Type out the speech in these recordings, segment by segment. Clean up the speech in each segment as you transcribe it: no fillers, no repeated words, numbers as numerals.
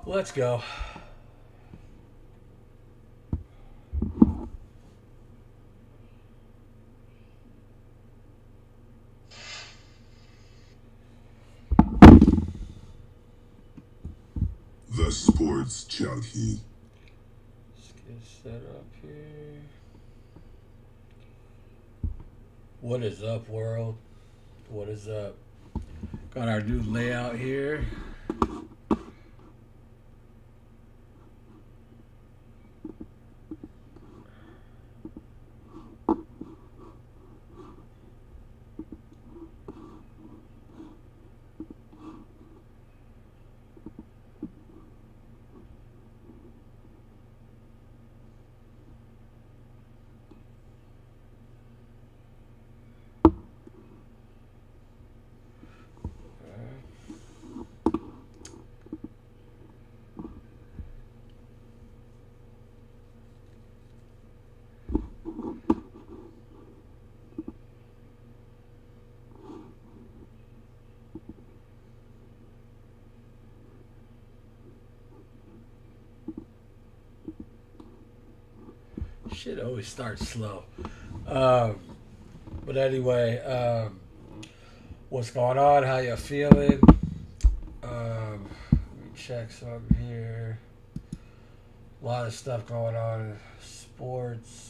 Let's go. The Sports Junkie. Let's get set up here. What is up, world? What is up? Got our new layout here. Shit always starts slow. Um, but anyway, what's going on? How you feeling? Let me check something here. A lot of stuff going on in sports.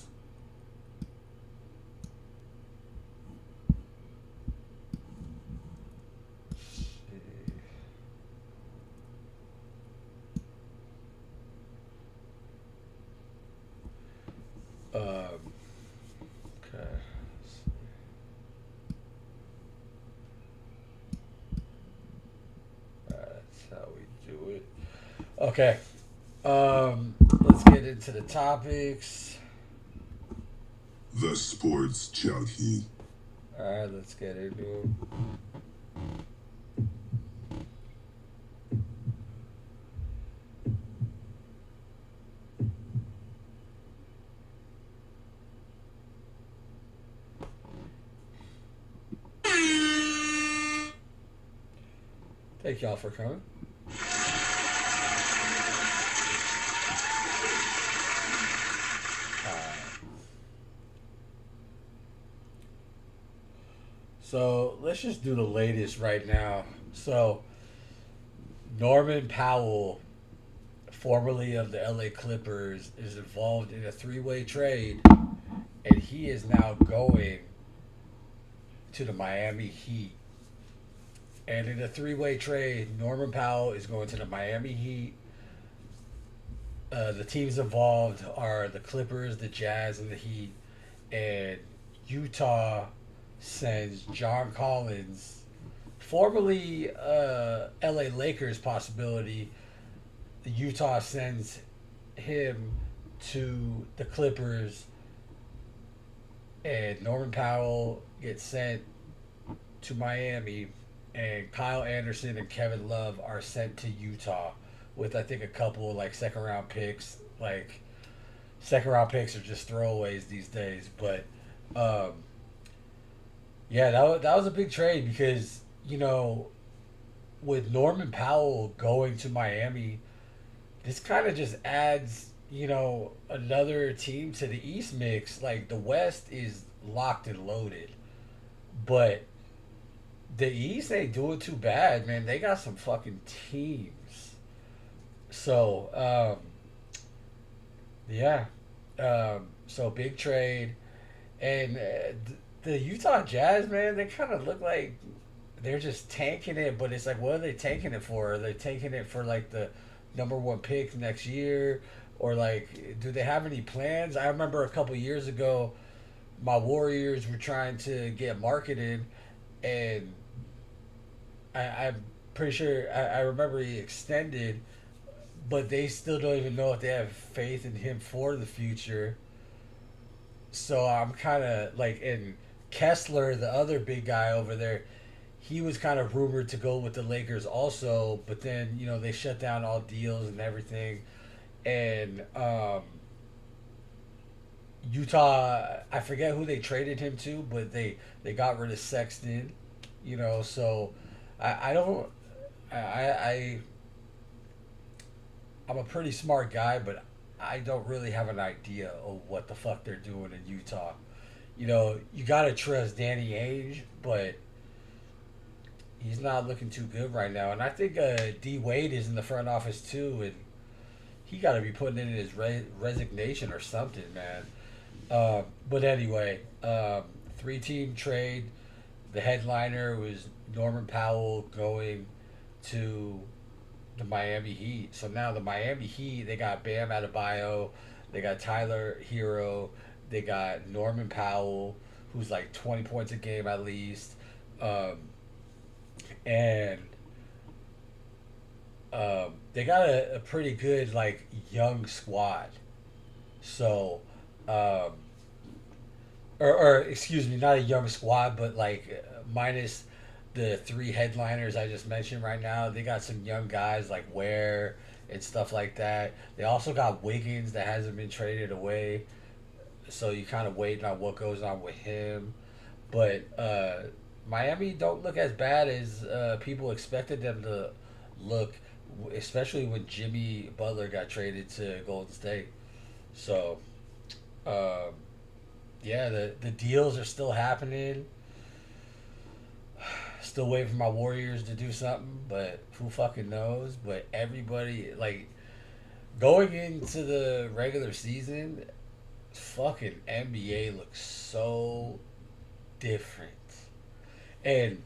Okay. That's how we do it. Okay. Let's get into the topics. The Sports Junkie. All right, let's get into it. Thank y'all for coming. So let's just do the latest right now. So Norman Powell, formerly of the LA Clippers, is involved in a three-way trade, and he is now going to the Miami Heat. And in a three-way trade, Norman Powell is going to the Miami Heat. The teams involved are the Clippers, the Jazz, and the Heat. And Utah sends John Collins, formerly LA Lakers possibility. Utah sends him to the Clippers, and Norman Powell gets sent to Miami, and Kyle Anderson and Kevin Love are sent to Utah with I think a couple like second round picks. Like second round picks are just throwaways these days, but um, yeah, that was a big trade because with Norman Powell going to Miami, this kind of just adds another team to the East mix. Like the West is locked and loaded, but the East ain't doing too bad, man. They got some fucking teams. So, yeah. So big trade. And the Utah Jazz, man, they kind of look like they're just tanking it, but it's like, what are they tanking it for? Are they tanking it for like the number one pick next year? Or like, do they have any plans? I remember a couple years ago, my Warriors were trying to get marketed, and I'm pretty sure I remember he extended, but they still don't even know if they have faith in him for the future. So I'm kind of like, and Kessler, the other big guy over there, he was kind of rumored to go with the Lakers also, but then they shut down all deals and everything, and Utah, I forget who they traded him to, but they got rid of Sexton, so I don't I I'm a pretty smart guy, but I don't really have an idea of what the fuck they're doing in Utah. You know, you gotta trust Danny Ainge, but he's not looking too good right now. And I think D Wade is in the front office too, and he got to be putting in his resignation or something, man. But anyway, 3-team trade. The headliner was Norman Powell going to the Miami Heat. So now the Miami Heat, they got Bam Adebayo, they got Tyler Hero, they got Norman Powell, who's like 20 points a game at least, um, and they got a pretty good like young squad. So, um, or excuse me, not a young squad, but like minus the three headliners I just mentioned right now. They got some young guys like Ware and stuff like that. They also got Wiggins that hasn't been traded away, so you kind of waiting on what goes on with him. But Miami don't look as bad as people expected them to look, especially when Jimmy Butler got traded to Golden State. So, um, yeah, the deals are still happening. Still waiting for my Warriors to do something, but who fucking knows? But everybody, like, going into the regular season, fucking NBA looks so different. And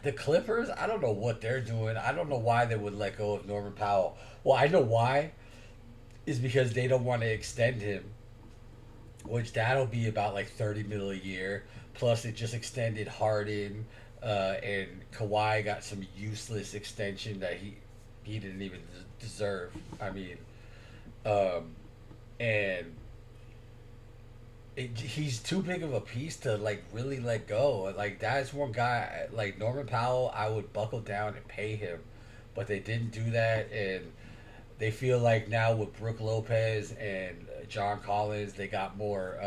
the Clippers, I don't know what they're doing. I don't know why they would let go of Norman Powell. Well, I know why. Is because they don't want to extend him, which that'll be about like 30 mil a year. Plus, it just extended Harden, and Kawhi got some useless extension that he didn't even deserve. I mean, um, and he's too big of a piece to like really let go. Like that's one guy like Norman Powell. I would buckle down and pay him, but they didn't do that, and they feel like now with Brooke Lopez and John Collins, they got more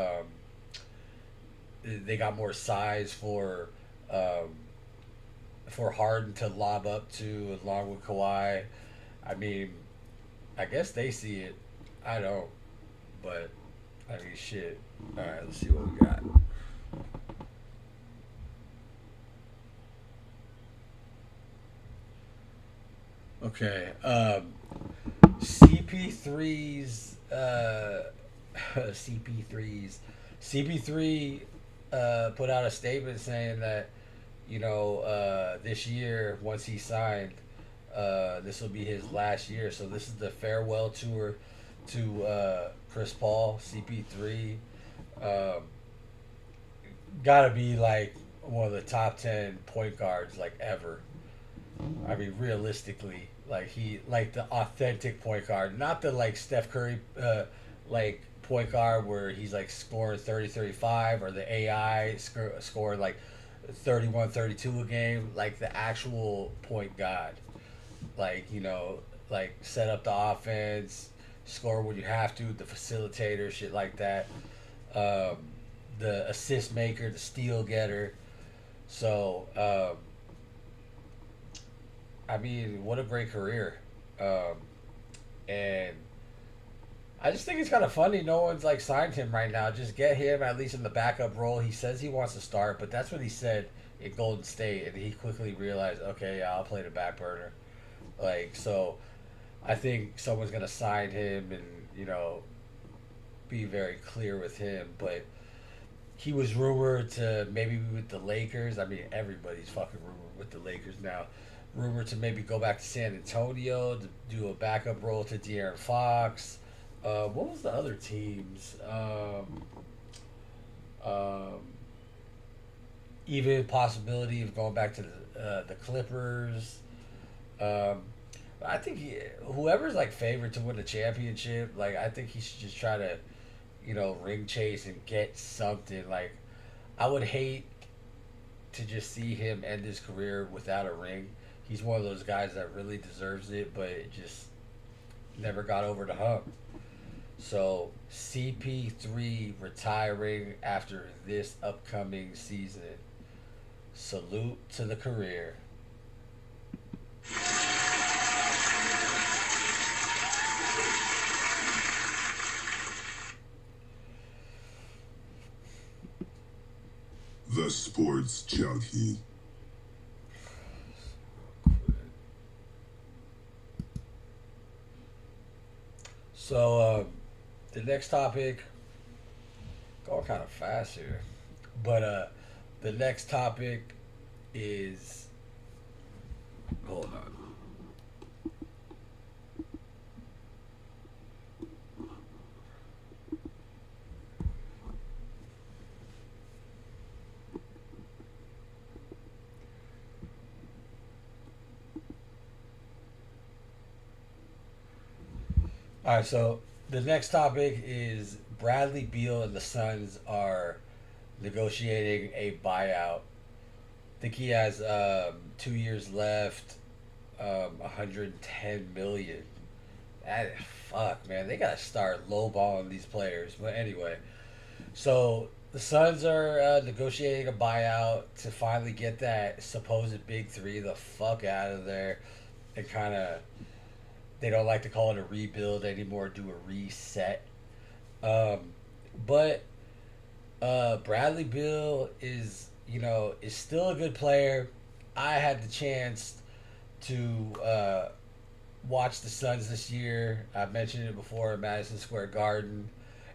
size um, for Harden to lob up to along with Kawhi. I mean, I guess they see it. I don't, but I mean, shit. All right, let's see what we got. Okay, CP3's CP3's CP3 put out a statement saying that this year once he signed, this will be his last year. So this is the farewell tour to Chris Paul. CP3 um, gotta be like one of the top 10 point guards like ever. I mean, realistically, like he like the authentic point guard, not the like Steph Curry like point guard where he's like scoring 30, 35, or the AI scoring like 31, 32 a game, like the actual point guard. Like, like set up the offense, score when you have to, the facilitator, shit like that. Um, the assist maker, the steal getter. So, I mean, what a great career. Um, and I just think it's kind of funny. No one's like signed him right now. Just get him at least in the backup role. He says he wants to start, but that's what he said in Golden State, and he quickly realized, okay, yeah, I'll play the back burner. Like, so I think someone's gonna sign him and be very clear with him. But he was rumored to maybe be with the Lakers. I mean, everybody's fucking rumored with the Lakers now. Rumored to maybe go back to San Antonio to do a backup role to De'Aaron Fox. What was the other teams? Um, Even possibility of going back to the Clippers. Um, I think whoever's like favored to win the championship, like I think he should just try to, ring chase and get something. Like I would hate to just see him end his career without a ring. He's one of those guys that really deserves it, but it just never got over the hump. So CP3 retiring after this upcoming season. Salute to the career. ThaSportssJunkiee. So the next topic, going kind of fast here, but the next topic is, hold on. All right, so the next topic is Bradley Beal and the Suns are negotiating a buyout. I think he has 2 years left, 110 million. That fuck, man. They gotta start lowballing these players. But anyway, so the Suns are negotiating a buyout to finally get that supposed big three the fuck out of there, and kind of, they don't like to call it a rebuild anymore. Do a reset. Um, but Bradley Beal is still a good player. I had the chance to watch the Suns this year. I mentioned it before at Madison Square Garden.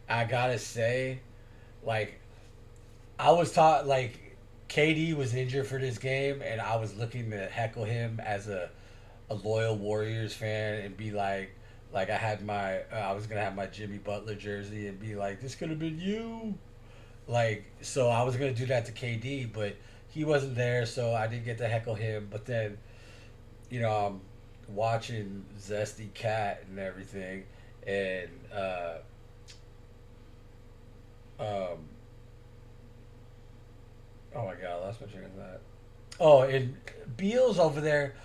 I gotta say, like, I was taught, like, KD was injured for this game, and I was looking to heckle him as a loyal Warriors fan and be like I was gonna have my Jimmy Butler jersey and be like, this could have been you. Like, so I was gonna do that to KD, but he wasn't there, so I didn't get to heckle him. But then, I'm watching Zesty Cat and everything, and um, oh my god, I lost my train of thought. Oh, and Beal's over there.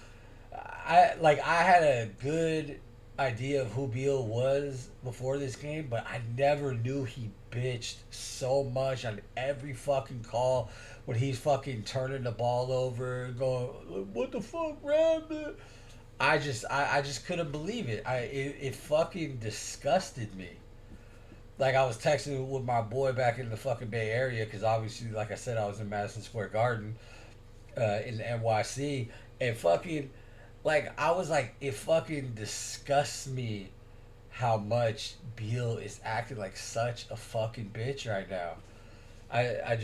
I had a good idea of who Beal was before this game, but I never knew he bitched so much on every fucking call when he's fucking turning the ball over and going, "What the fuck, man?" I just couldn't believe it. It fucking disgusted me. Like, I was texting with my boy back in the fucking Bay Area because obviously, like I said, I was in Madison Square Garden in the NYC, and fucking, like, I was like, it fucking disgusts me how much Beal is acting like such a fucking bitch right now. I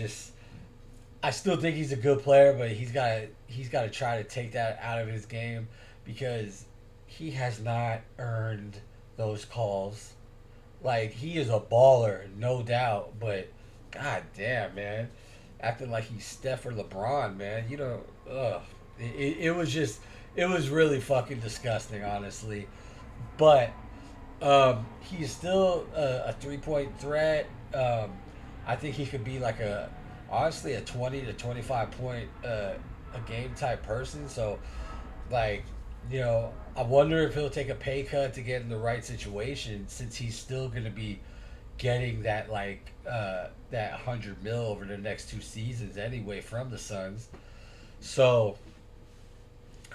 I still think he's a good player, but he's got to try to take that out of his game because he has not earned those calls. Like, he is a baller, no doubt, but god damn, man, acting like he's Steph or LeBron, man. Ugh. It was just, it was really fucking disgusting, honestly. But he's still a 3 point threat. I think he could be like honestly, a 20 to 25 point a game type person. So, like, I wonder if he'll take a pay cut to get in the right situation since he's still going to be getting that 100 mil over the next 2 seasons anyway from the Suns. So,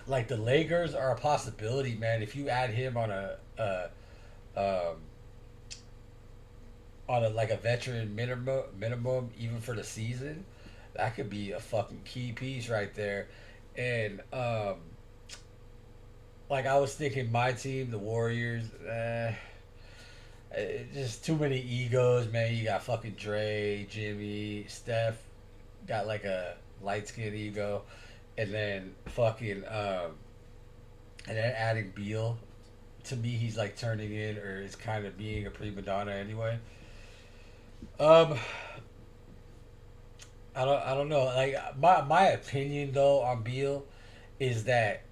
like, the Lakers are a possibility, man. If you add him um, on a like a veteran minimum even for the season, that could be a fucking key piece right there. And like, I was thinking, my team, the Warriors, just too many egos, man. You got fucking Dre, Jimmy, Steph, got like a light skinned ego, and then fucking and then adding Beal. To me, he's like turning in, or is kind of being a prima donna anyway. Um, I don't know. Like, my opinion though on Beal is that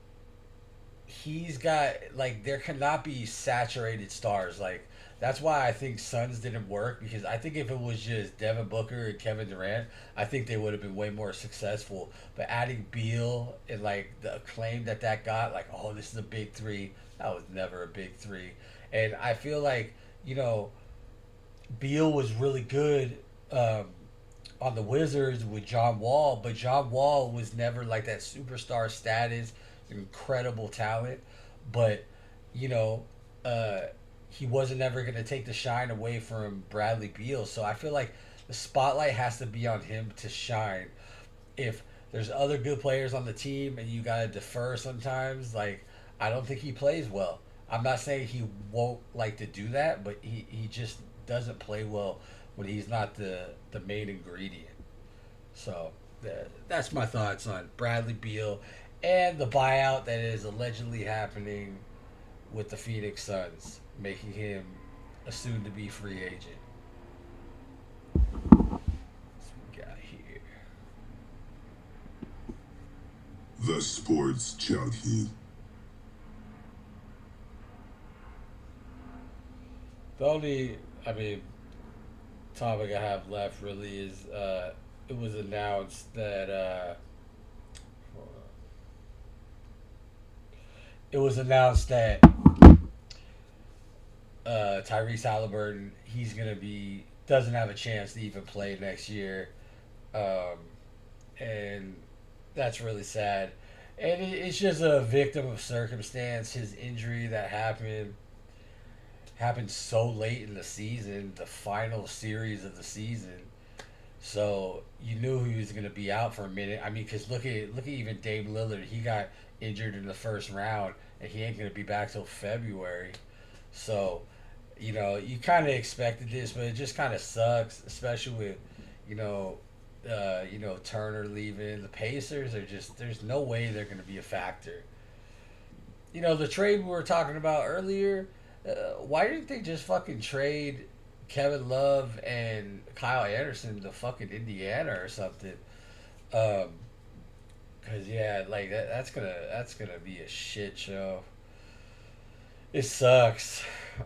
he's got, like, there cannot be saturated stars. Like, that's why I think Suns didn't work, because I think if it was just Devin Booker and Kevin Durant, I think they would have been way more successful. But adding Beal and, like, the acclaim that got, like, oh, this is a big three, that was never a big three. And I feel like, you know, Beal was really good on the Wizards with John Wall, but John Wall was never like that superstar status, incredible talent, but, you know, uh, he wasn't ever going to take the shine away from Bradley Beal. So I feel like the spotlight has to be on him to shine. if there's other good players on the team and you gotta defer sometimes, like I don't think he plays well. I'm not saying he won't like to do that, but he just doesn't play well when he's not the main ingredient. So that's my thoughts on Bradley Beal and the buyout that is allegedly happening with the Phoenix Suns, making him a soon to be free agent. That's what we got here. The Sports Junkie. The only, I mean, topic I have left really is it was announced that it was announced that Tyrese Halliburton he's gonna be doesn't have a chance to even play next year, um, and that's really sad. And it's just a victim of circumstance. His injury that happened so late in the season, the final series of the season. So you knew he was going to be out for a minute. I mean, because look at even Dame Lillard. He got injured in the first round, and he ain't going to be back till February. So, you kind of expected this, but it just kind of sucks, especially with, you know, Turner leaving. The Pacers are just there's no way they're going to be a factor. The trade we were talking about earlier. Why didn't they just fucking trade Kevin Love and Kyle Anderson to fucking Indiana or something? Um, Cause yeah, like that's gonna be a shit show. It sucks.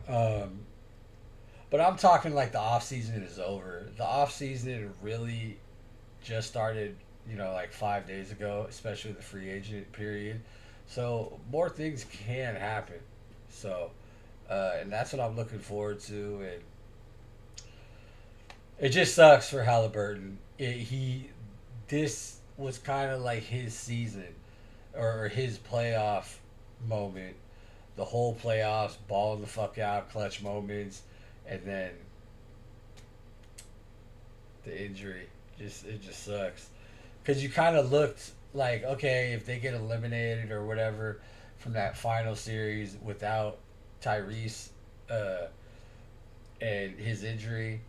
Um, but I'm talking like the off season is over. The off season really just started, like 5 days ago, especially the free agent period. So more things can happen. So, and that's what I'm looking forward to. And it just sucks for Halliburton. This was kind of like his season or his playoff moment. The whole playoffs, balling the fuck out, clutch moments, and then the injury. It just sucks because you kind of looked like, okay, if they get eliminated or whatever from that final series without Tyrese uh, and his injury,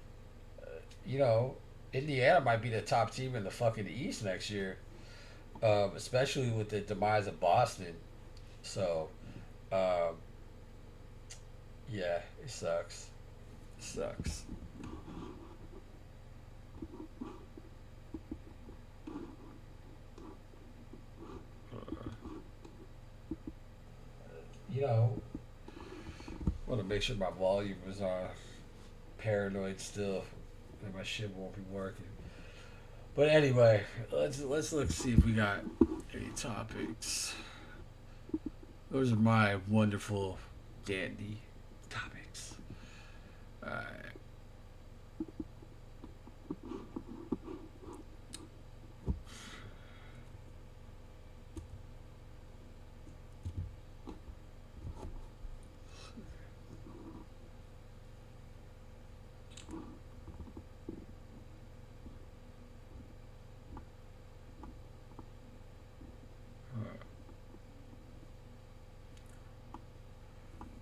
you know, Indiana might be the top team in the fucking East next year, especially with the demise of Boston. So, um, yeah, it sucks. It sucks. You know, want to make sure my volume is on. Paranoid still, and my shit won't be working. But anyway, let's look see if we got any topics. Those are my wonderful dandy topics. Alright.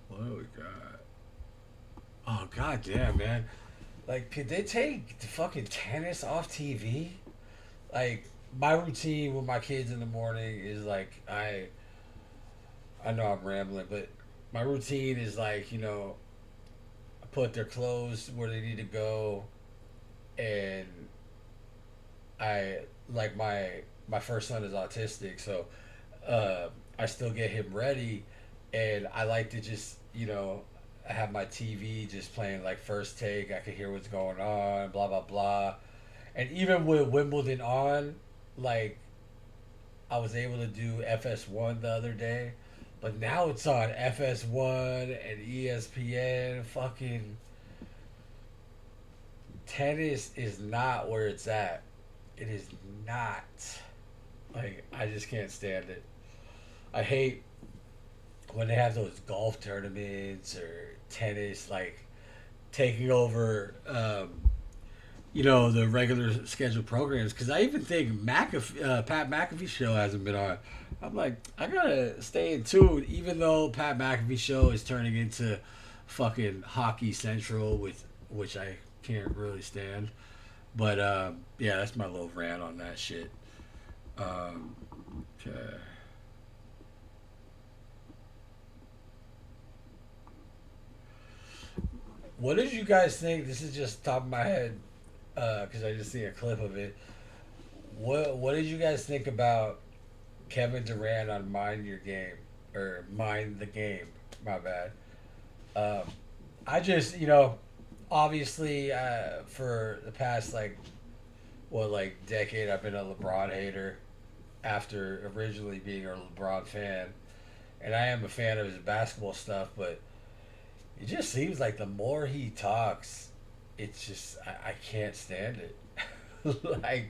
What do we got? Oh god damn, man. Like, could they take the fucking tennis off TV? Like, my routine with my kids in the morning is like I know I'm rambling, but my routine is like, I put their clothes where they need to go, and I like my first son is autistic, so I still get him ready, and I like to just I have my TV just playing like first take. I can hear what's going on, blah blah blah, and even with Wimbledon on, like I was able to do FS1 the other day, but now it's on FS1 and ESPN. Fucking tennis is not where it's at. It is not. Like, I just can't stand it. I hate when they have those golf tournaments or tennis, like taking over. the regular scheduled programs. Because I even think Pat McAfee's show hasn't been on. I'm like, I gotta stay in tune, even though Pat McAfee's show is turning into fucking Hockey Central, with which I can't really stand. But yeah, that's my little rant on that shit. Um, okay. What did you guys think? This is just top of my head because I just see a clip of it. What did you guys think about Kevin Durant on Mind Your Game or Mind the Game? My bad. Um, I just obviously for the past like decade I've been a LeBron hater after originally being a LeBron fan, and I am a fan of his basketball stuff, but it just seems like the more he talks, it's just I can't stand it. like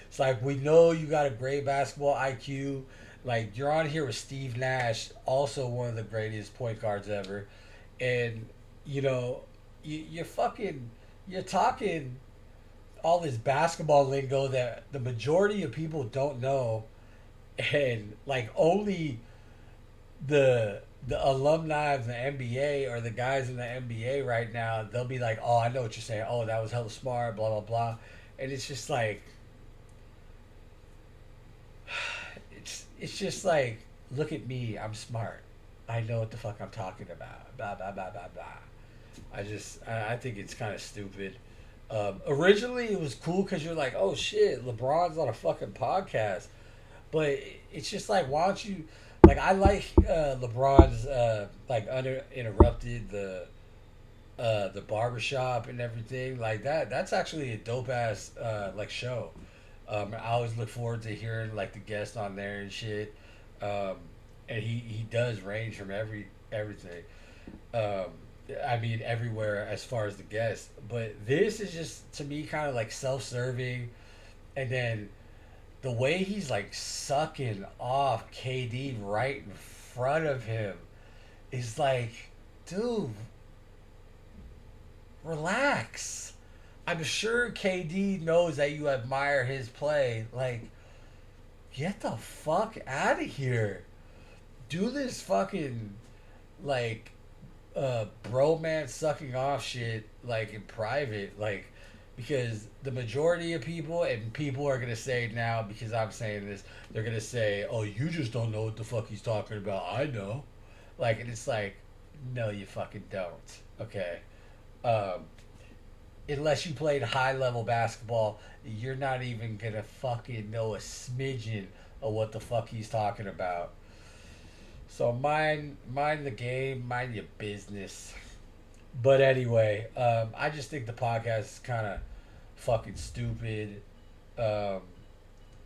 it's like we know you got a great basketball IQ. Like you're on here with Steve Nash, also one of the greatest point guards ever, and you know you're fucking you're talking all this basketball lingo that the majority of people don't know, and like only the alumni of the NBA or the guys in the NBA right now, they'll be like, "Oh, I know what you're saying. Oh, that was hella smart." Blah blah blah, and it's just like, it's just like, look at me, I'm smart. I know what the fuck I'm talking about. Blah blah blah blah blah. I think it's kind of stupid. Originally, it was cool because you're like, oh shit, LeBron's on a fucking podcast. But it's just like, why don't you? Like, I like LeBron's like uninterrupted the barbershop and everything like that. That's actually a dope ass like show. I always look forward to hearing like the guests on there and shit. Um, and he does range from everything. Um, I mean everywhere as far as the guests. But this is just to me kind of like self serving, and then the way he's like sucking off KD right in front of him is like, dude, relax. I'm sure KD knows that you admire his play. Like, get the fuck out of here. Do this fucking like bromance sucking off shit like in private, like because the majority of people and people are gonna say now because I'm saying this, they're gonna say, "Oh, you just don't know what the fuck he's talking about." I know, like, and it's like, no, you fucking don't. Okay, um, unless you played high level basketball, you're not even gonna fucking know a smidgen of what the fuck he's talking about. So mind the game, mind your business. But anyway, I just think the podcast is kind of fucking stupid. Um,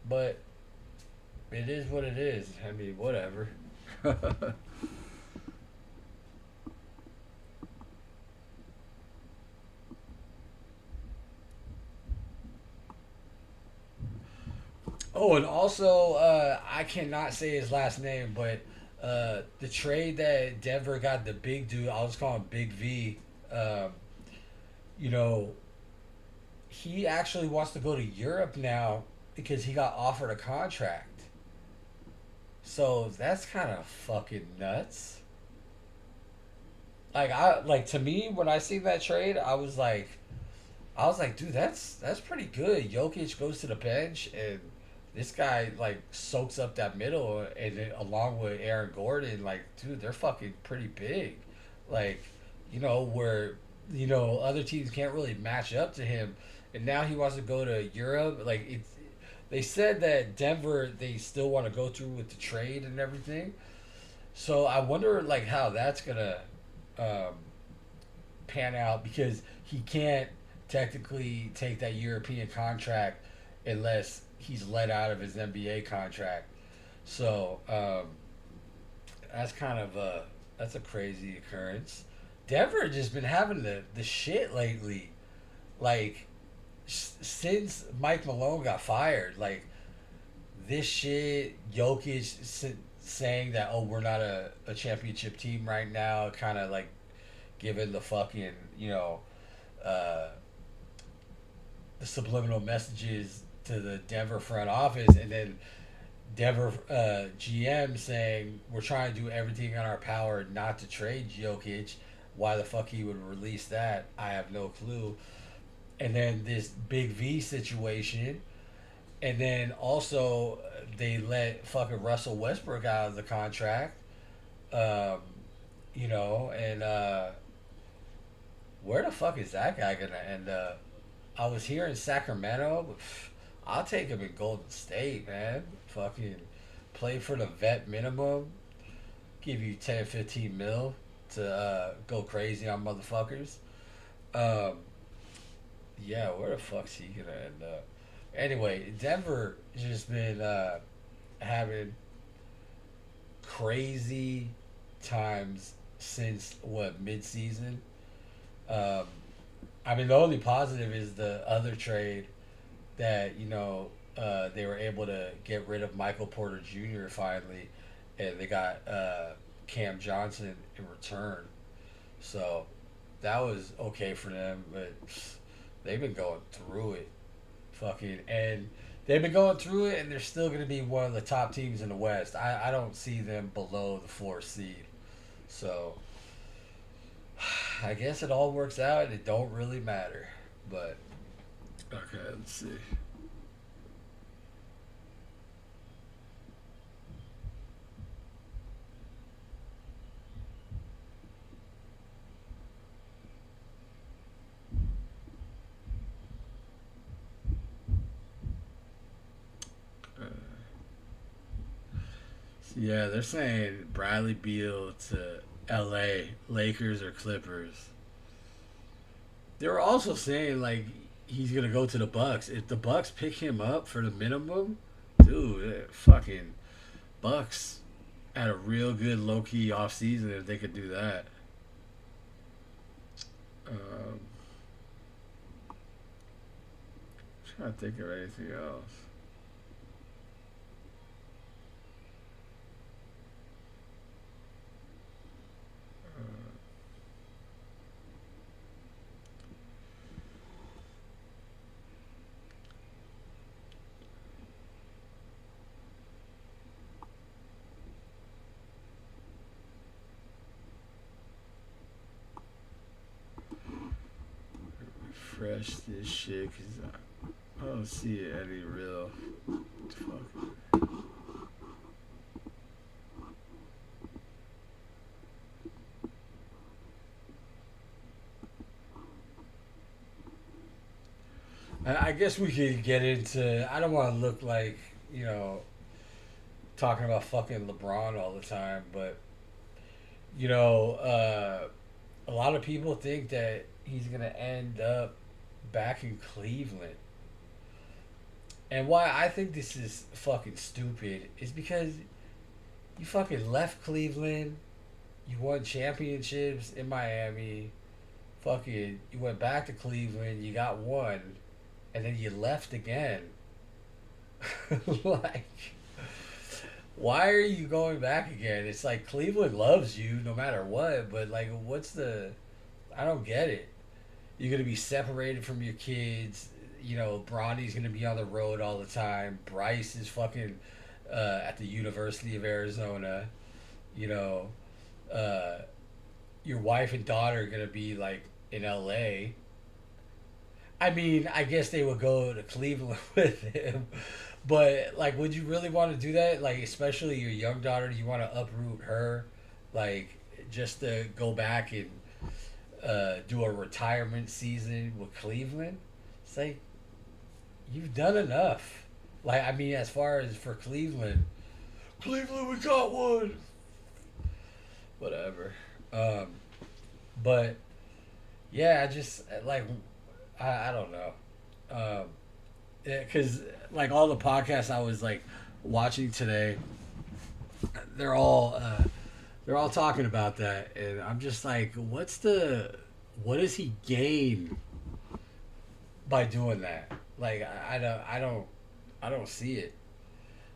but it is what it is. I mean, whatever. Oh, and also, I cannot say his last name, but the trade that Denver got the big dude, I'll just call him Big V. Um, you know, he actually wants to go to Europe now because he got offered a contract. So that's kind of fucking nuts. Like to me when I see that trade, I was like, dude, that's pretty good. Jokic goes to the bench, and this guy like soaks up that middle, and then, along with Aaron Gordon, like, dude, they're fucking pretty big. Like, where other teams can't really match up to him, and now he wants to go to Europe. Like it's, they said that Denver they still want to go through with the trade and everything. So I wonder like how that's gonna um, pan out because he can't technically take that European contract unless he's let out of his NBA contract. So that's kind of a crazy occurrence. Denver just been having the shit lately. Like since Mike Malone got fired, like this shit, Jokic saying that, oh, we're not a championship team right now, kind of like giving the fucking uh, the subliminal messages to the Denver front office, and then Denver GM saying we're trying to do everything in our power not to trade Jokic. Why the fuck he would release that, I have no clue. And then this Big V situation, and then also they let fucking Russell Westbrook out of the contract. Um, and where the fuck is that guy gonna end up? I was here in Sacramento, but I'll take him in Golden State, man. Fucking play for the vet minimum, give you 10, 15 mil to go crazy on motherfuckers. Um, yeah, where the fuck's he gonna end up? Anyway, Denver just been having crazy times since what mid-season. Um, I mean, the only positive is the other trade that they were able to get rid of Michael Porter Jr. finally, and they got Cam Johnson in return. So that was okay for them, but they've been going through it, fucking, and they've been going through it, and they're still going to be one of the top teams in the West. I don't see them below the 4th seed. So I guess it all works out. It don't really matter. But okay, let's see. Yeah, they're saying Bradley Beal to L.A. Lakers or Clippers. They were also saying like he's gonna go to the Bucks. If the Bucks pick him up for the minimum, dude, fucking Bucks had a real good low key off season if they could do that. Um, Trying to think of anything else. Refresh this shit because I don't see any real. Fuck. I guess we could get into. I don't want to look like talking about fucking LeBron all the time, but you know, a lot of people think that he's gonna end up back in Cleveland. And why I think this is fucking stupid is because you fucking left Cleveland, you won championships in Miami, fucking you went back to Cleveland, you got one, and then you left again. Like, why are you going back again? It's like Cleveland loves you no matter what, but like, what's the? I don't get it. You're gonna be separated from your kids. Bronny's gonna be on the road all the time. Bryce is fucking at the University of Arizona. You know, uh, your wife and daughter are gonna be like in L.A. I mean, I guess they would go to Cleveland with him, but like, would you really want to do that? Like, especially your young daughter, do you want to uproot her, like, just to go back and do a retirement season with Cleveland? It's like you've done enough. Like, I mean, as far as for Cleveland, Cleveland, we got one. Whatever. But yeah, I just like I don't know. Because like all the podcasts I was like watching today, they're all they're all talking about that, and I'm just like, what does he gain by doing that? Like I don't see it.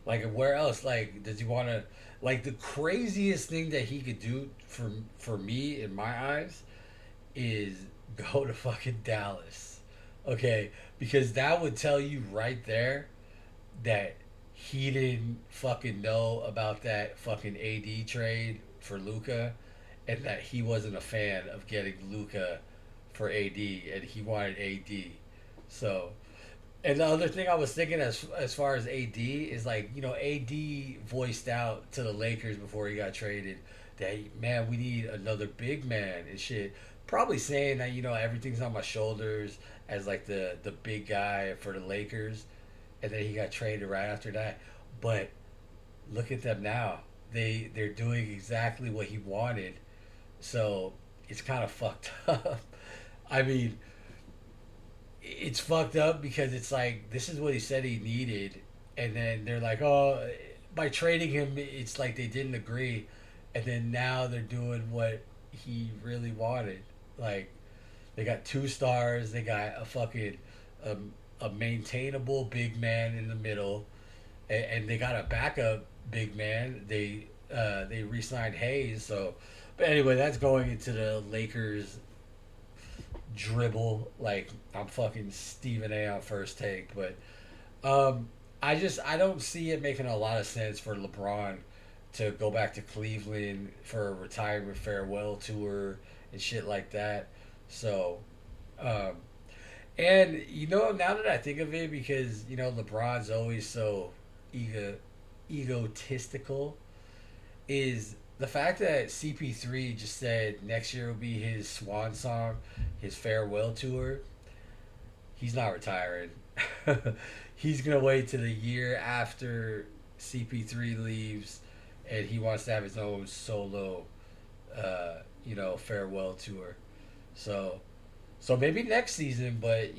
Like, where else? Like, does he want to? Like, the craziest thing that he could do for me in my eyes is go to fucking Dallas. Okay, because that would tell you right there that he didn't fucking know about that fucking AD trade for Luca, and that he wasn't a fan of getting Luca for AD, and he wanted AD. So, and the other thing I was thinking as far as AD is like, AD voiced out to the Lakers before he got traded that, man, we need another big man and shit. Probably saying that, everything's on my shoulders as like the big guy for the Lakers, and then he got traded right after that. But look at them now. They're doing exactly what he wanted. So it's kind of fucked up. I mean, it's fucked up because it's like this is what he said he needed, and then they're like, oh, by trading him, it's like they didn't agree, and then now they're doing what he really wanted. Like they got 2 stars, they got a fucking a maintainable big man in the middle, and they got a backup big man. They re-signed Hayes, so. But anyway, that's going into the Lakers dribble. Like I'm fucking Stephen A on first take, but I don't see it making a lot of sense for LeBron to go back to Cleveland for a retirement farewell tour and shit like that. So, um, and now that I think of it, because LeBron's always so ego egotistical, is the fact that CP3 just said next year will be his swan song, his farewell tour. He's not retiring. He's gonna wait to the year after CP3 leaves, and he wants to have his own solo, farewell tour. So, so maybe next season, but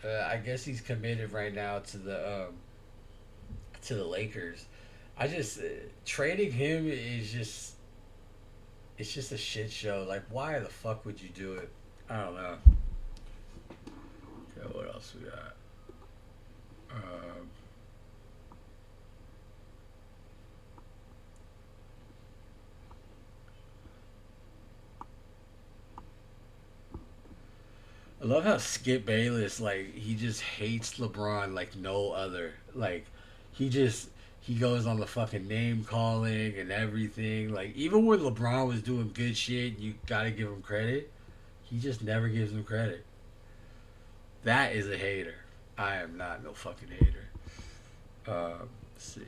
I guess he's committed right now to the Lakers. I just trading him is just it's just a shit show. Like, why the fuck would you do it? I don't know. Okay, what else we got? Um, I love how Skip Bayless, like, he just hates LeBron like no other. Like, he just he goes on the fucking name calling and everything. Like, even when LeBron was doing good shit, you gotta give him credit. He just never gives him credit. That is a hater. I am not no fucking hater. Let's see.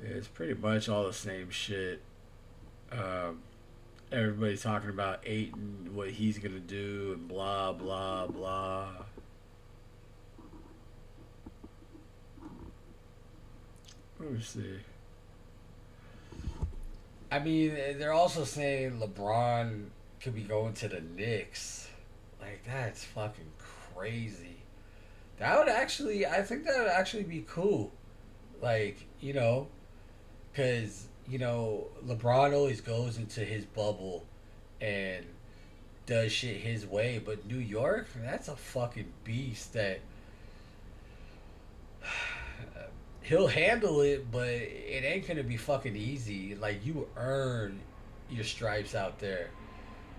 It's pretty much all the same shit. Um, Everybody talking about Aiton, what he's gonna do, and blah blah blah. Let me see. I mean, they're also saying LeBron could be going to the Knicks. Like, that's fucking crazy. That would actually, I think that would actually be cool. Like, because LeBron always goes into his bubble and does shit his way, but New York, that's a fucking beast that he'll handle it, but it ain't gonna be fucking easy. Like, you earn your stripes out there.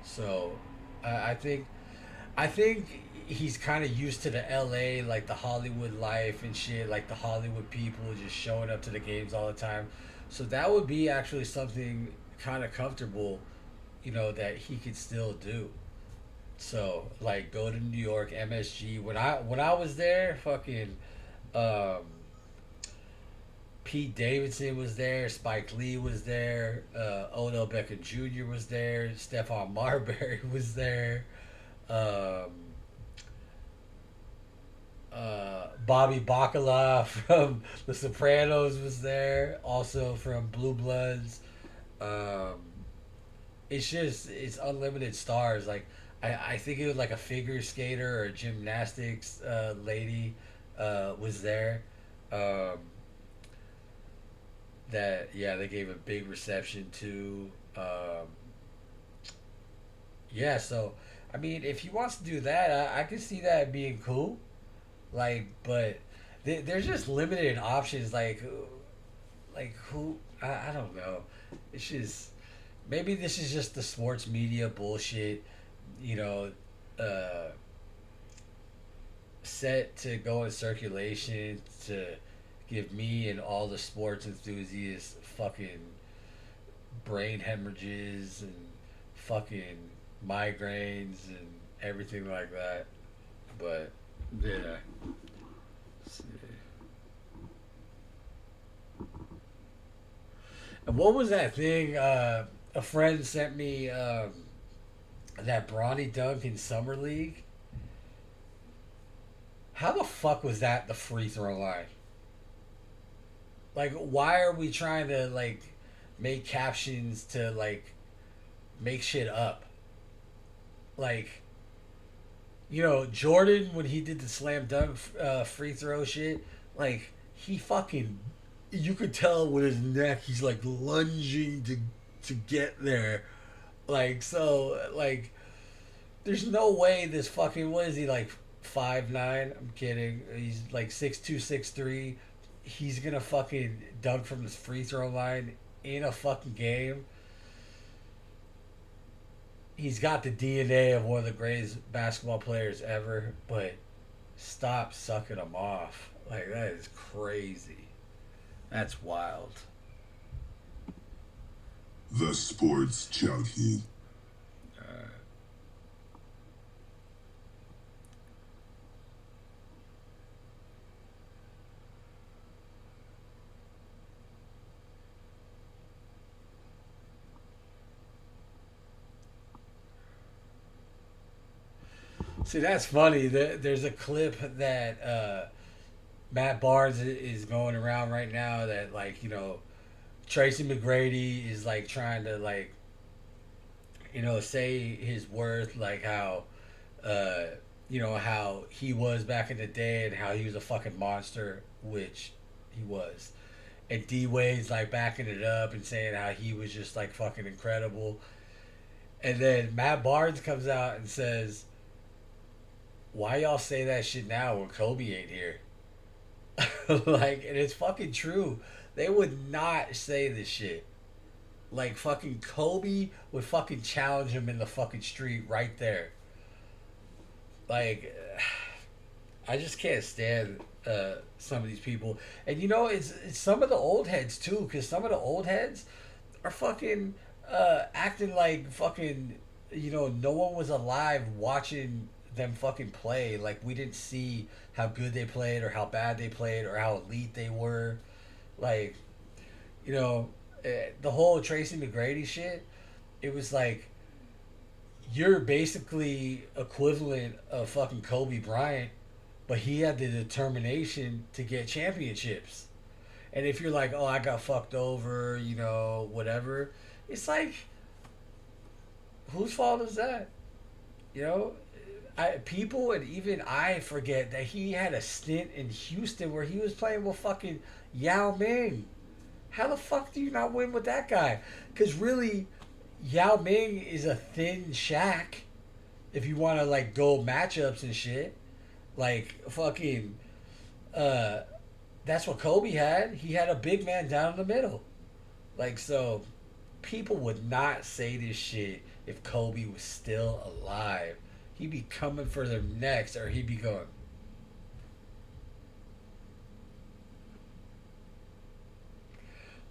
So I think he's kind of used to the LA, like the Hollywood life and shit, like the Hollywood people just showing up to the games all the time. So that would be actually something kind of comfortable, that he could still do. So like go to New York, MSG. When I was there, fucking um, Pete Davidson was there, Spike Lee was there, Odell Beckham Jr. was there, Stephon Marbury was there. Um, Bobby Bacala from The Sopranos was there, also from Blue Bloods. Um, it's unlimited stars. Like I think it was like a figure skater or a gymnastics lady was there. Um, that yeah they gave a big reception to. Yeah, so I mean, if he wants to do that, I can see that being cool. Like, but there's just limited options. Like who? I don't know. It's just maybe this is just the sports media bullshit. You know, uh, set to go in circulation to give me and all the sports enthusiasts fucking brain hemorrhages and fucking migraines and everything like that. But yeah. And what was that thing? A friend sent me that Bronny dunk in summer league. How the fuck was that the free throw line? Like, why are we trying to like make captions to like make shit up? Like, Jordan when he did the slam dunk free throw shit, like he fucking, you could tell with his neck, he's like lunging to get there. Like so, like there's no way this fucking, what is he, like 5'9"? I'm kidding. He's like 6'2", 6'3". He's gonna fucking dunk from this free throw line in a fucking game. He's got the DNA of one of the greatest basketball players ever, but stop sucking him off. Like that is crazy. That's wild. The Sports Junkie. See, that's funny. There's a clip that Matt Barnes is going around right now that, like, Tracy McGrady is like trying to, like, say his worth, like how uh how he was back in the day and how he was a fucking monster, which he was. And D Wade's like backing it up and saying how he was just like fucking incredible. And then Matt Barnes comes out and says, "Why y'all say that shit now when Kobe ain't here?" Like, and it's fucking true. They would not say this shit. Like, fucking Kobe would fucking challenge him in the fucking street right there. Like, I just can't stand some of these people. And it's some of the old heads too, because some of the old heads are fucking acting like fucking, no one was alive watching them fucking play. Like, we didn't see how good they played or how bad they played or how elite they were. Like, the whole Tracy McGrady shit, it was like you're basically equivalent of fucking Kobe Bryant, but he had the determination to get championships. And if you're like, oh, I got fucked over, whatever, it's like, whose fault is that? You know, people and even I forget that he had a stint in Houston where he was playing with fucking Yao Ming. How the fuck do you not win with that guy? Because really, Yao Ming is a thin Shaq. If you want to like go matchups and shit, like fucking, uh, that's what Kobe had. He had a big man down in the middle. Like, so, people would not say this shit if Kobe was still alive. He'd be coming for their necks, or he'd be going.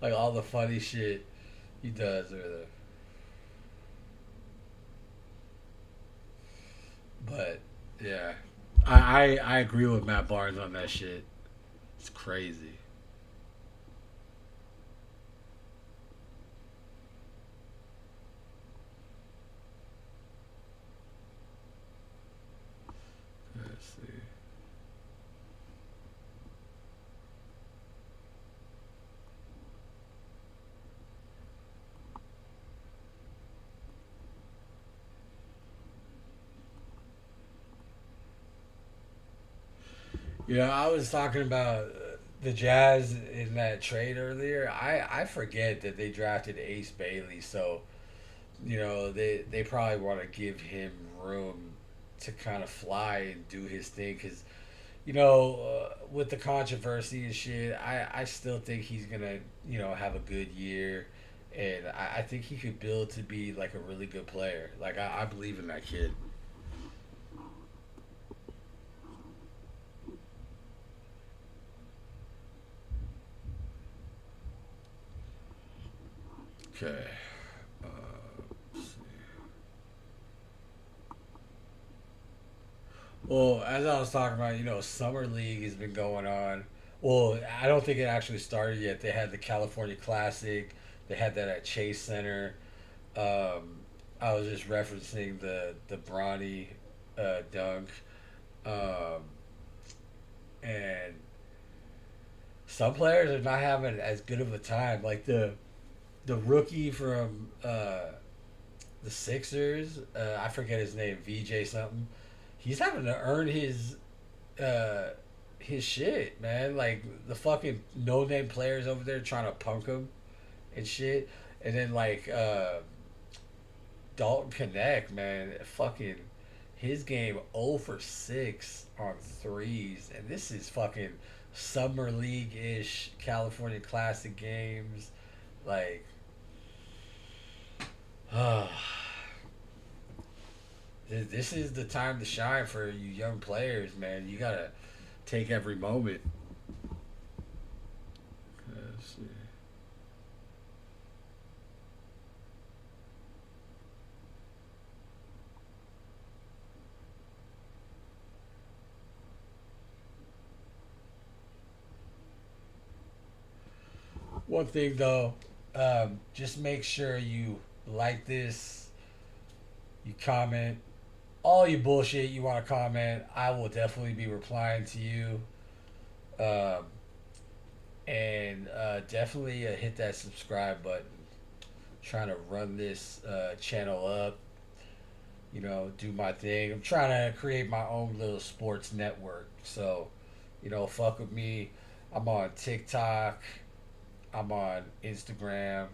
Like all the funny shit he does, or the. But yeah, I agree with Matt Barnes on that shit. It's crazy. Let's see. I was talking about the Jazz in that trade earlier. I forget that they drafted Ace Bailey, so they probably want to give him room to kind of fly and do his thing because with the controversy and shit, I still think he's gonna, have a good year, and I think he could build to be like a really good player. Like I believe in that kid. Okay. Let's see. Well, as I was talking about, summer league has been going on. Well, I don't think it actually started yet. They had the California Classic. They had that at Chase Center. Um, I was just referencing the Bronny dunk, um, and some players are not having as good of a time. Like the rookie from the Sixers, I forget his name, VJ something. He's having to earn uh, his shit, man. Like the fucking no name players over there trying to punk him and shit, and then like Dalton Connect, man, fucking his game 0 for 6 on threes, and this is fucking summer league ish California Classic games, like. This is the time to shine for you young players, man. You gotta take every moment. Let's see. One thing though, just make sure you like this, you comment, all you bullshit you want to comment. I will definitely be replying to you, um, and definitely hit that subscribe button. Trying to run this channel up, do my thing. I'm trying to create my own little sports network. So, fuck with me. I'm on TikTok. I'm on Instagram.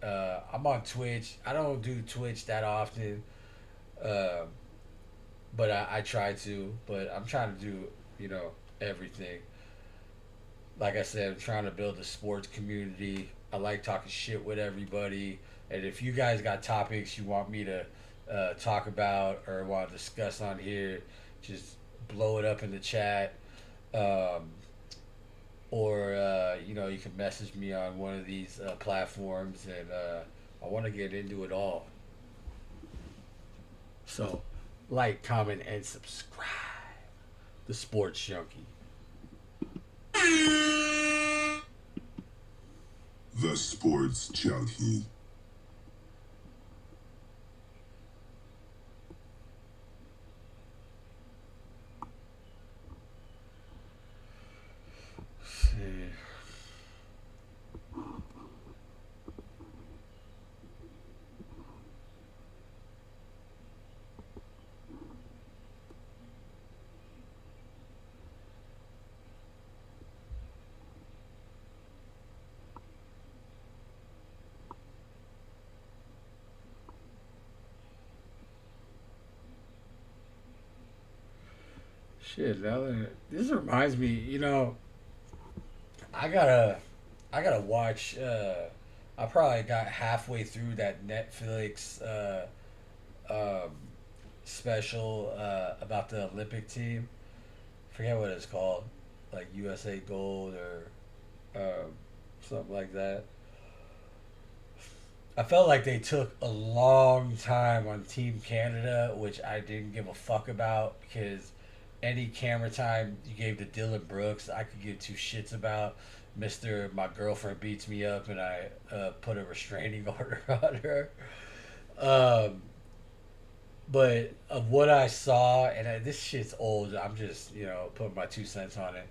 I'm on Twitch. I don't do Twitch that often, uh, but I try to. But I'm trying to do, everything. Like I said, I'm trying to build a sports community. I like talking shit with everybody. And if you guys got topics you want me to talk about or want to discuss on here, just blow it up in the chat. Um, or, you can message me on one of these platforms, and I want to get into it all. So, like, comment, and subscribe. The Sports Junkie. The Sports Junkie. See. Shit, this reminds me, I gotta, I gotta watch. I probably got halfway through that Netflix um, special about the Olympic team. Forget what it's called, like USA Gold or something like that. I felt like they took a long time on Team Canada, which I didn't give a fuck about because any camera time you gave to Dylan Brooks, I could give two shits about. Mister, my girlfriend beats me up, and I put a restraining order on her. Um, but of what I saw, and this shit's old. I'm just putting my 2 cents on it.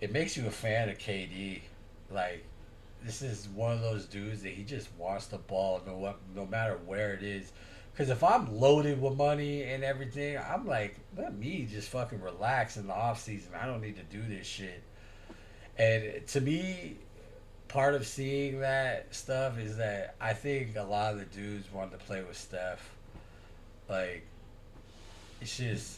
It makes you a fan of KD. Like this is one of those dudes that he just wants the ball no matter where it is. Because if I'm loaded with money and everything, I'm like, let me just fucking relax in the off season. I don't need to do this shit. And to me, part of seeing that stuff is that I think a lot of the dudes want to play with Steph. Like, it's just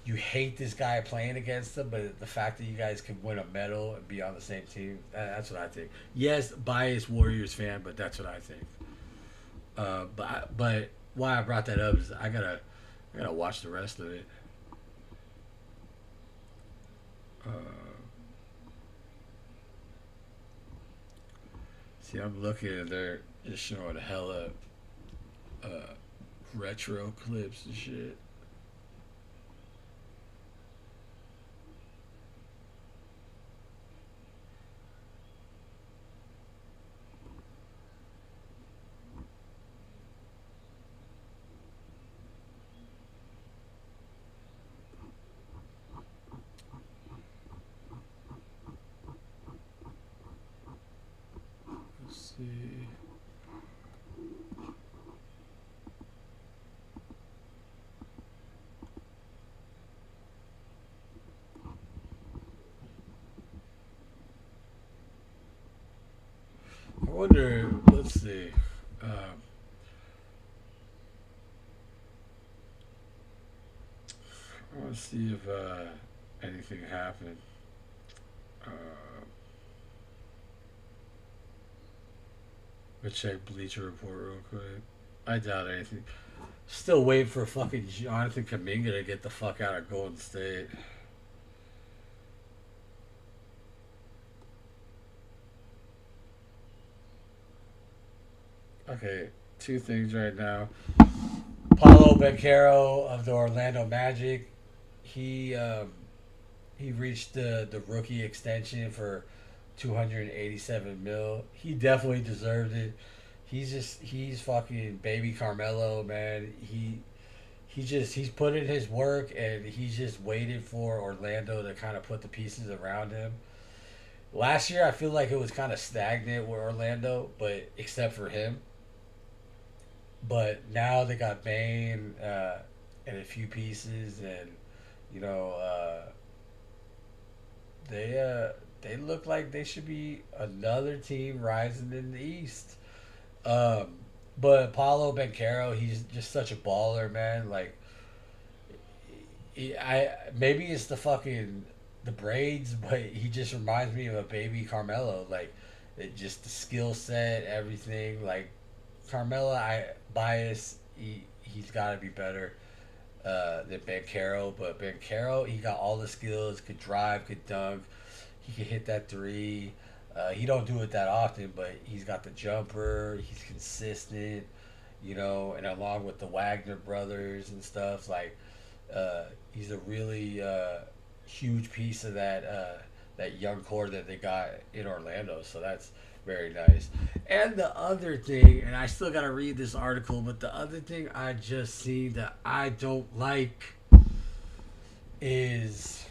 you hate this guy playing against him, but the fact that you guys can win a medal and be on the same team, that's what I think. Yes, biased Warriors fan, but that's what I think. But why I brought that up is I gotta watch the rest of it. Uh, See, I'm looking and they're just showing hella uh, retro clips and shit. Let's see. I wonder. Let's see. Um, I want to see if anything happened. Uh, let's check Bleacher Report real quick. I doubt anything. Still waiting for fucking Jonathan Kaminga to get the fuck out of Golden State. Okay, two things right now. Paulo Beccaro of the Orlando Magic, he he reached the rookie extension for 287 mil. He definitely deserved it. He's fucking baby Carmelo, man. He's put in his work and he's just waited for Orlando to kind of put the pieces around him. Last year I feel like it was kind of stagnant with Orlando, but except for him. But now they got Bane and a few pieces, and you know they they look like they should be another team rising in the East. Um, but Paulo Bencaro, he's just such a baller, man. Like I maybe it's the fucking the braids, but he just reminds me of a baby Carmelo. Like just the skill set, everything. Like Carmelo, I bias. He's got to be better than Ben Caro, but Ben Caro, he got all the skills. Could drive, could dunk. He could hit that three. He don't do it that often, but he's got the jumper. He's consistent, you know, and along with the Wagner brothers and stuff, like he's a really huge piece of that young core that they got in Orlando. So that's very nice. And the other thing, and I still gotta read this article, but the other thing I just see that I don't like is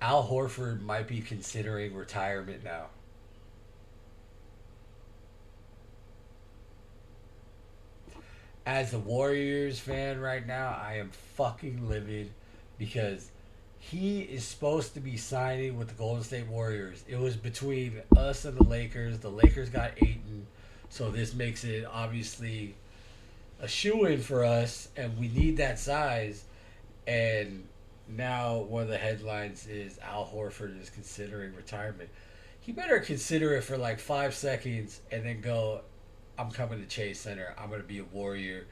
Al Horford might be considering retirement now. As a Warriors fan right now, I am fucking livid because he is supposed to be signing with the Golden State Warriors. It was between us and the Lakers. The Lakers got Aiton, so this makes it obviously a shoe in for us, and we need that size. And now one of the headlines is Al Horford is considering retirement. He better consider it for like 5 seconds and then go, I'm coming to Chase Center. I'm going to be a Warrior.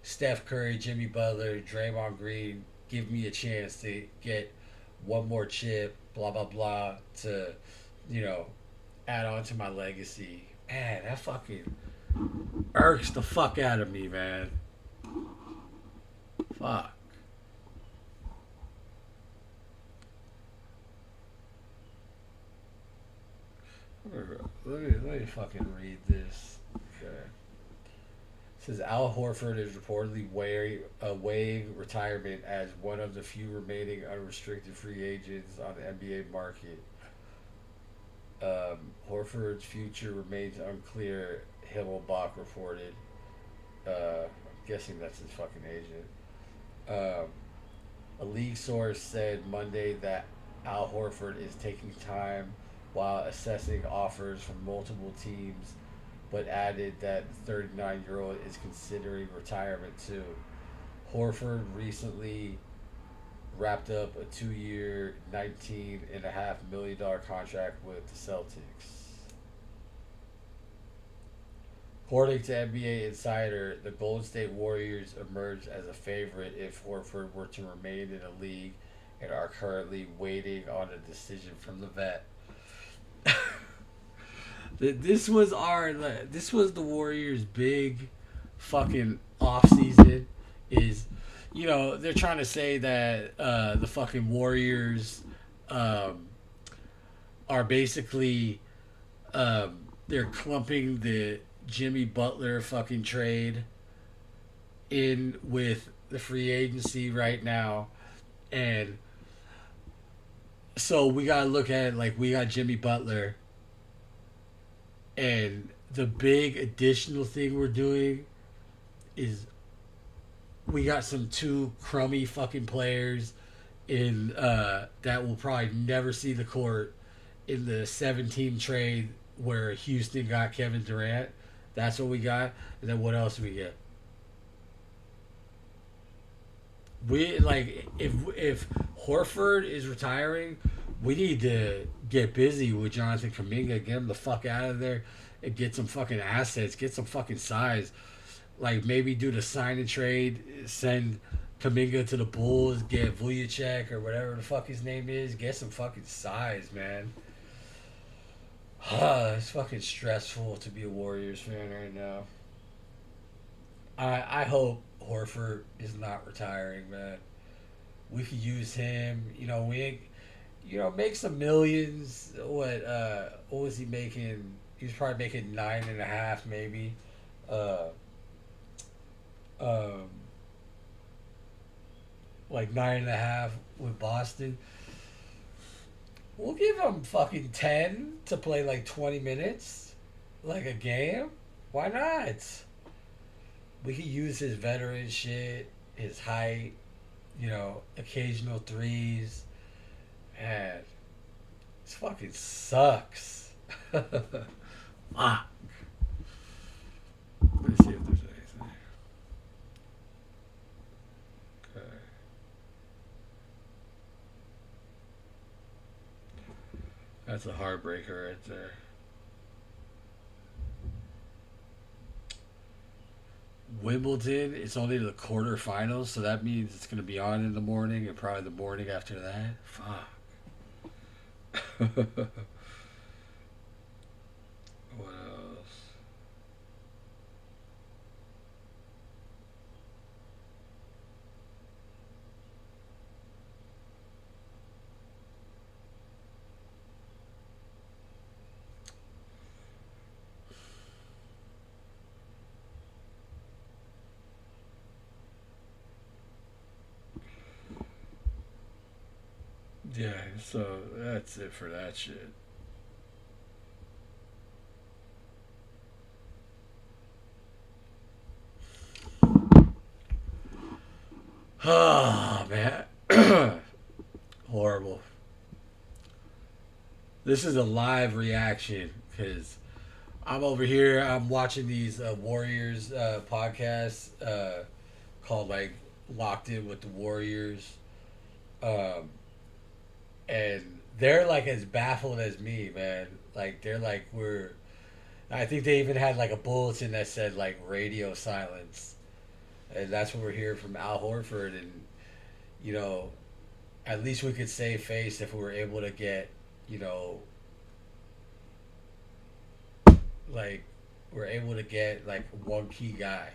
Steph Curry, Jimmy Butler, Draymond Green, give me a chance to get one more chip, blah, blah, blah, to, you know, add on to my legacy. Man, that fucking irks the fuck out of me, man. Fuck. Let me fucking read this. Okay. It says Al Horford is reportedly weighing retirement as one of the few remaining unrestricted free agents on the NBA market. Horford's future remains unclear, Himmelbach reported. I'm guessing that's his fucking agent. Um, a league source said Monday that Al Horford is taking time while assessing offers from multiple teams but added that the 39-year-old is considering retirement too. Horford recently wrapped up a 2-year, $19.5 million contract with the Celtics. According to NBA Insider, the Golden State Warriors emerged as a favorite if Horford were to remain in the league and are currently waiting on a decision from the vet. This was the Warriors' big fucking off season. Is they're trying to say that the fucking Warriors um, are basically they're clumping the Jimmy Butler fucking trade in with the free agency right now, and so we gotta look at it like we got Jimmy Butler, and the big additional thing we're doing is we got some two crummy fucking players in that will probably never see the court in the 7-team trade where Houston got Kevin Durant. That's what we got. And then what else do we get? We like if Horford is retiring, we need to get busy with Jonathan Kuminga, get him the fuck out of there, and get some fucking assets, get some fucking size. Like maybe do the sign and trade, send Kuminga to the Bulls, get Vujicic or whatever the fuck his name is, get some fucking size, man. It's fucking stressful to be a Warriors fan right now. I hope Horford is not retiring, man. We could use him. Make some millions. What was he making? He was probably making 9.5, maybe. Uh, um, like 9.5 with Boston. We'll give him fucking 10 to play like 20 minutes, like a game. Why not? We could use his veteran shit, his height, occasional threes. Man, this fucking sucks. Fuck. Let's see if there's anything. Okay. That's a heartbreaker right there. Wimbledon, it's only the quarterfinals, so that means it's going to be on in the morning and probably the morning after that. Fuck. What else? Yeah, so that's it for that shit. Oh, man. Horrible. This is a live reaction because I'm over here. I'm watching these Warriors podcasts called like Locked In with the Warriors, um, and they're like as baffled as me, man. Like they're like we're. I think they even had like a bulletin that said like radio silence, and that's what we're hearing from Al Horford, and you know, at least we could save face if we were able to get, you know, like we're able to get like one key guy.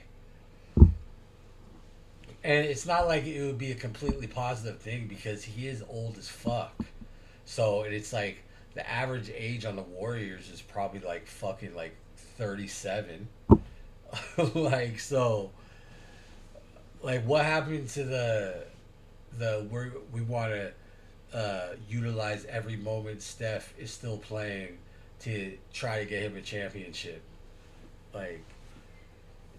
And it's not like it would be a completely positive thing because he is old as fuck. So and it's like the average age on the Warriors is probably like fucking like 37. Like so, like what happened to the we want to utilize every moment Steph is still playing to try to get him a championship. Like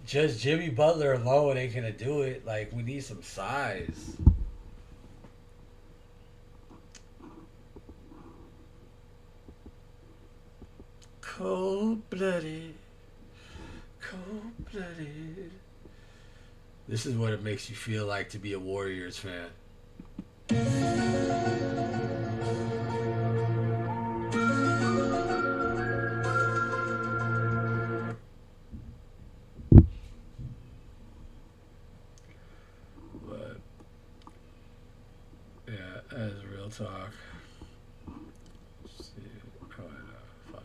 just Jimmy Butler alone ain't gonna do it. Like we need some size. Cold blooded. Cold-blooded. This is what it makes you feel like to be a Warriors fan. But yeah, that is real talk. Let's see. Oh, I know. Fuck.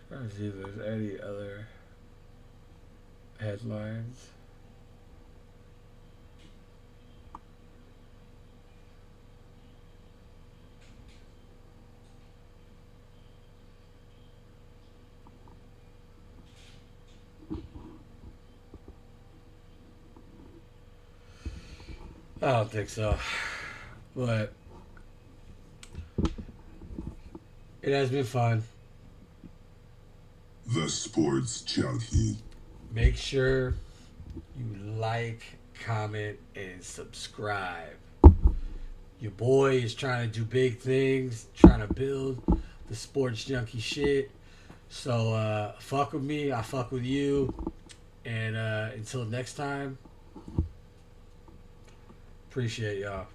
Trying to see if there's any other headlines. I don't think so. But it has been fun. The Sports Junkie. Make sure you like, comment, and subscribe. Your boy is trying to do big things, trying to build the sports junkie shit. So fuck with me, I fuck with you. And until next time, appreciate y'all.